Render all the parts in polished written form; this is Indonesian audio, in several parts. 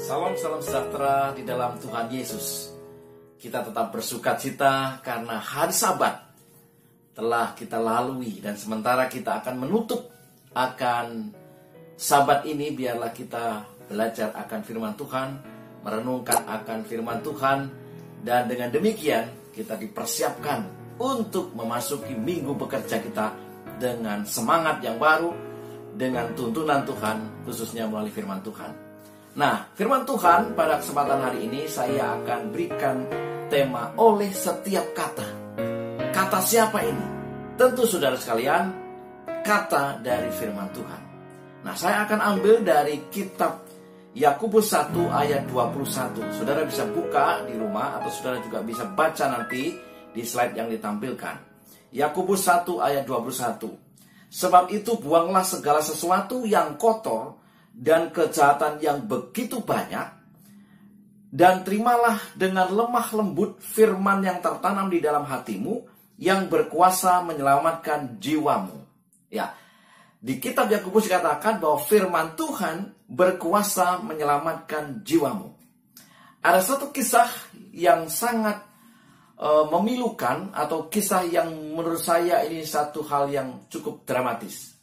Salam sejahtera di dalam Tuhan Yesus. Kita tetap bersukacita karena hari Sabat telah kita lalui, dan sementara kita akan menutup akan Sabat ini, biarlah kita belajar akan firman Tuhan, merenungkan akan firman Tuhan, dan dengan demikian kita dipersiapkan untuk memasuki minggu bekerja kita dengan semangat yang baru, dengan tuntunan Tuhan, khususnya melalui firman Tuhan. Nah, firman Tuhan pada kesempatan hari ini saya akan berikan tema oleh setiap kata. Kata siapa ini? Tentu saudara sekalian, kata dari firman Tuhan. Nah, saya akan ambil dari kitab Yakobus 1 ayat 21. Saudara bisa buka di rumah atau saudara juga bisa baca nanti di slide yang ditampilkan. Yakobus 1 ayat 21. Sebab itu buanglah segala sesuatu yang kotor dan kejahatan yang begitu banyak, dan terimalah dengan lemah lembut firman yang tertanam di dalam hatimu, yang berkuasa menyelamatkan jiwamu. Ya, di kitab Yakobus dikatakan bahwa firman Tuhan berkuasa menyelamatkan jiwamu. Ada satu kisah yang sangat memilukan, atau kisah yang menurut saya ini satu hal yang cukup dramatis.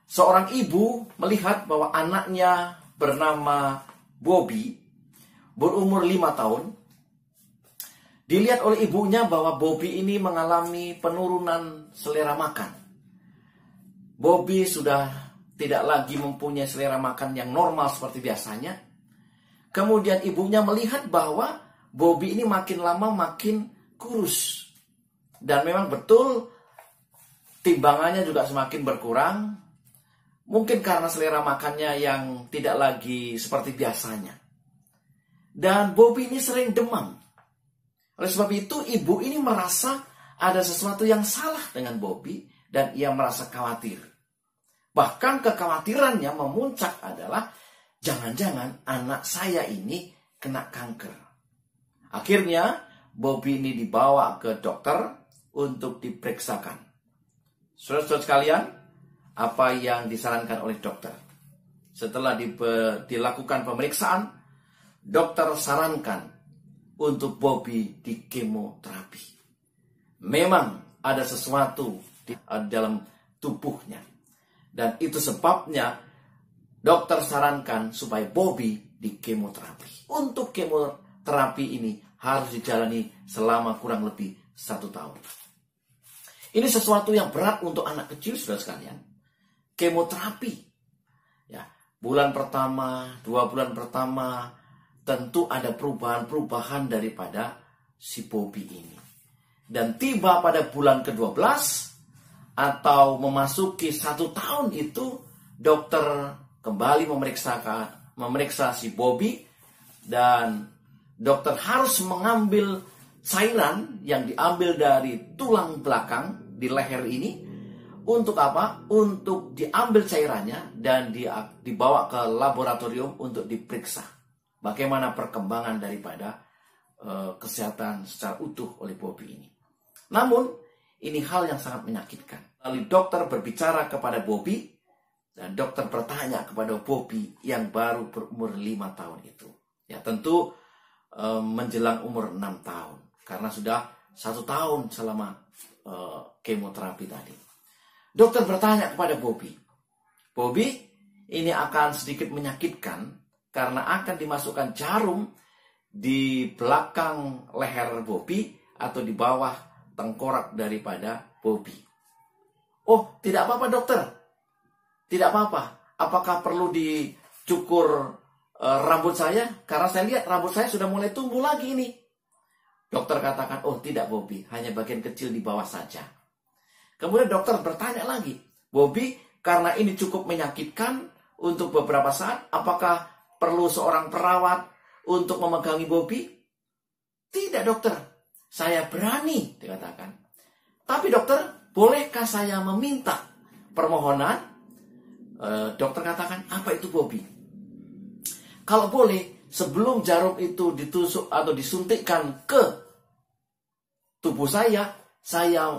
Seorang ibu melihat bahwa anaknya bernama Bobby, berumur 5 tahun. Dilihat oleh ibunya bahwa Bobby ini mengalami penurunan selera makan. Bobby sudah tidak lagi mempunyai selera makan yang normal seperti biasanya. Kemudian ibunya melihat bahwa Bobby ini makin lama makin kurus. Dan memang betul timbangannya juga semakin berkurang. Mungkin karena selera makannya yang tidak lagi seperti biasanya. Dan Bobby ini sering demam. Oleh sebab itu ibu ini merasa ada sesuatu yang salah dengan Bobby, dan ia merasa khawatir. Bahkan kekhawatirannya memuncak adalah jangan-jangan anak saya ini kena kanker. Akhirnya Bobby ini dibawa ke dokter untuk diperiksakan. Saudara-saudara sekalian, apa yang disarankan oleh dokter? Setelah dilakukan pemeriksaan, dokter sarankan untuk Bobby di kemoterapi. Memang ada sesuatu di dalam tubuhnya. Dan itu sebabnya dokter sarankan supaya Bobby di kemoterapi. Untuk kemoterapi ini harus dijalani selama kurang lebih 1 tahun. Ini sesuatu yang berat untuk anak kecil, saudara sekalian. Kemoterapi. Ya, bulan pertama, 2 bulan pertama, tentu ada perubahan-perubahan daripada si Bobby ini. Dan tiba pada bulan ke-12 atau memasuki 1 tahun itu, dokter kembali memeriksa si Bobby, dan dokter harus mengambil cairan yang diambil dari tulang belakang di leher ini. Untuk apa? Untuk diambil cairannya dan dibawa ke laboratorium untuk diperiksa bagaimana perkembangan daripada kesehatan secara utuh oleh Bobby ini. Namun, ini hal yang sangat menyakitkan. Lalu dokter berbicara kepada Bobby, dan dokter bertanya kepada Bobby yang baru berumur 5 tahun itu. Ya, tentu menjelang umur 6 tahun. Karena sudah 1 tahun selama kemoterapi tadi. Dokter bertanya kepada Bobby, Bobby, ini akan sedikit menyakitkan karena akan dimasukkan jarum di belakang leher Bobby atau di bawah tengkorak daripada Bobby. Oh, tidak apa-apa dokter. Tidak apa-apa. Apakah perlu dicukur rambut saya? Karena saya lihat rambut saya sudah mulai tumbuh lagi ini. Dokter katakan, oh tidak Bobby, hanya bagian kecil di bawah saja. Kemudian dokter bertanya lagi, Bobby, karena ini cukup menyakitkan untuk beberapa saat, apakah perlu seorang perawat untuk memegangi Bobby? Tidak dokter, saya berani, dikatakan. Tapi dokter, bolehkah saya meminta permohonan? Dokter katakan, apa itu Bobby? Kalau boleh, sebelum jarum itu ditusuk atau disuntikkan ke tubuh saya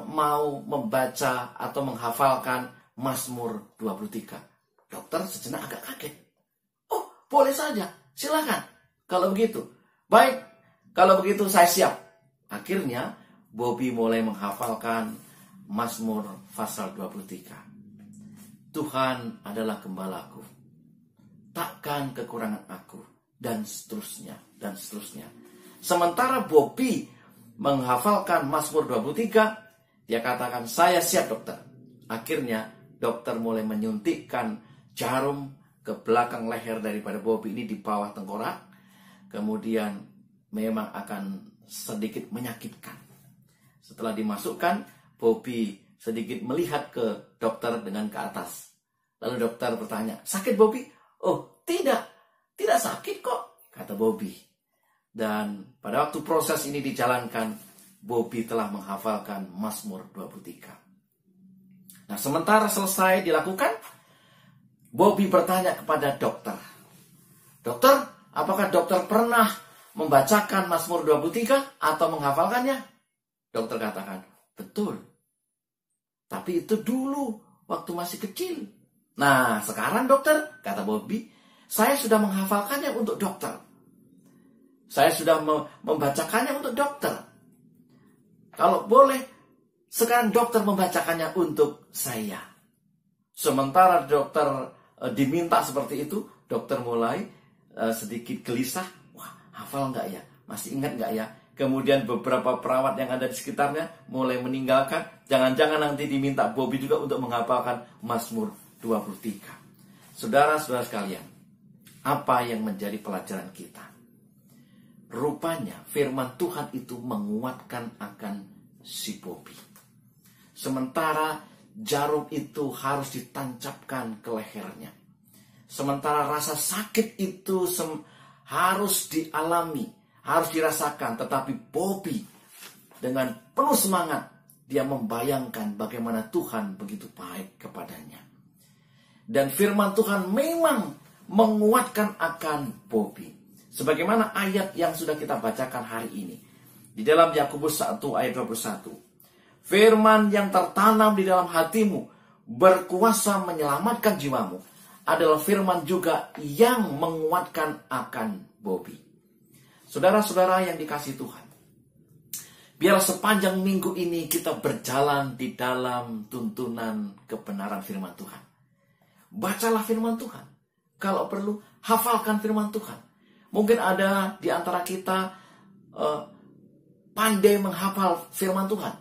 mau membaca atau menghafalkan Mazmur 23. Dokter sejenak agak kaget. Oh, boleh saja. Silakan. Kalau begitu. Baik, kalau begitu saya siap. Akhirnya Bobby mulai menghafalkan Mazmur pasal 23. Tuhan adalah gembalaku, takkan kekurangan aku, dan seterusnya, dan seterusnya. Sementara Bobby menghafalkan Mazmur 23, dia katakan, saya siap dokter. Akhirnya dokter mulai menyuntikkan jarum ke belakang leher daripada Bobby ini di bawah tengkorak. Kemudian memang akan sedikit menyakitkan. Setelah dimasukkan, Bobby sedikit melihat ke dokter dengan ke atas. Lalu dokter bertanya, sakit Bobby? Oh tidak sakit kok, kata Bobby. Dan pada waktu proses ini dijalankan, Bobby telah menghafalkan Mazmur 23. Nah, sementara selesai dilakukan, Bobby bertanya kepada dokter, dokter, apakah dokter pernah membacakan Mazmur 23 atau menghafalkannya? Dokter katakan, betul. Tapi itu dulu, waktu masih kecil. Nah, sekarang dokter, kata Bobby, saya sudah menghafalkannya untuk dokter. Saya sudah membacakannya untuk dokter. Kalau boleh, sekarang dokter membacakannya untuk saya. Sementara dokter diminta seperti itu, dokter mulai sedikit gelisah. Wah, hafal nggak ya? Masih ingat nggak ya? Kemudian beberapa perawat yang ada di sekitarnya mulai meninggalkan. Jangan-jangan nanti diminta Bobby juga untuk menghafalkan Mazmur 23. Saudara-saudara sekalian, apa yang menjadi pelajaran kita? Rupanya firman Tuhan itu menguatkan akan si Bobby. Sementara jarum itu harus ditancapkan ke lehernya. Sementara rasa sakit itu harus dialami, harus dirasakan. Tetapi Bobby dengan penuh semangat, dia membayangkan bagaimana Tuhan begitu baik kepadanya. Dan firman Tuhan memang menguatkan akan Bobby. Sebagaimana ayat yang sudah kita bacakan hari ini. Di dalam Yakobus 1 ayat 21. Firman yang tertanam di dalam hatimu, berkuasa menyelamatkan jiwamu, adalah firman juga yang menguatkan akan Bobby. Saudara-saudara yang dikasihi Tuhan, biarlah sepanjang minggu ini kita berjalan di dalam tuntunan kebenaran firman Tuhan. Bacalah firman Tuhan. Kalau perlu, hafalkan firman Tuhan. Mungkin ada di antara kita pandai menghafal firman Tuhan.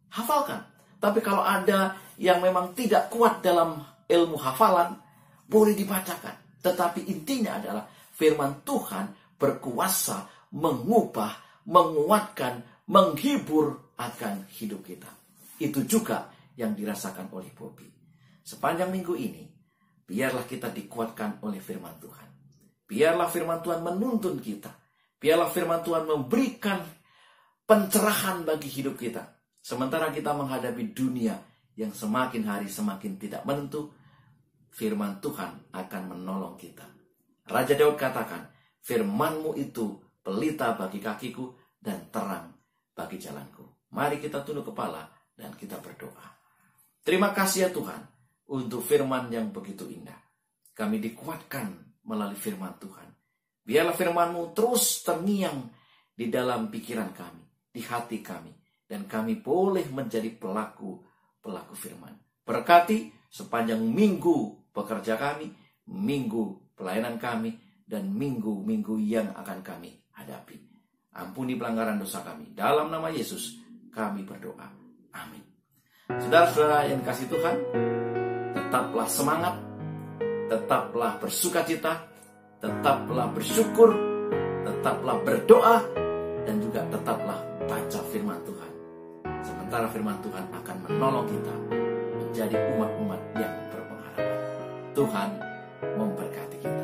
Hafalkan. Tapi kalau ada yang memang tidak kuat dalam ilmu hafalan, boleh dibacakan. Tetapi intinya adalah firman Tuhan berkuasa mengubah, menguatkan, menghibur akan hidup kita. Itu juga yang dirasakan oleh Bobby. Sepanjang minggu ini, biarlah kita dikuatkan oleh firman Tuhan. Biarlah firman Tuhan menuntun kita. Biarlah firman Tuhan memberikan pencerahan bagi hidup kita. Sementara kita menghadapi dunia yang semakin hari semakin tidak menentu, firman Tuhan akan menolong kita. Raja Daud katakan, firman-Mu itu pelita bagi kakiku dan terang bagi jalanku. Mari kita tunduk kepala dan kita berdoa. Terima kasih ya Tuhan untuk firman yang begitu indah. Kami dikuatkan melalui firman Tuhan. Biarlah firman-Mu terus terngiang di dalam pikiran kami, di hati kami. Dan kami boleh menjadi pelaku firman. Berkati sepanjang minggu pekerja kami, minggu pelayanan kami, dan minggu-minggu yang akan kami hadapi. Ampuni pelanggaran dosa kami. Dalam nama Yesus kami berdoa. Amin. Saudara-saudara yang dikasihi Tuhan, tetaplah semangat, tetaplah bersukacita, tetaplah bersyukur, tetaplah berdoa, dan juga tetaplah baca firman Tuhan. Sementara firman Tuhan akan menolong kita menjadi umat-umat yang berpengharapan. Tuhan memberkati kita.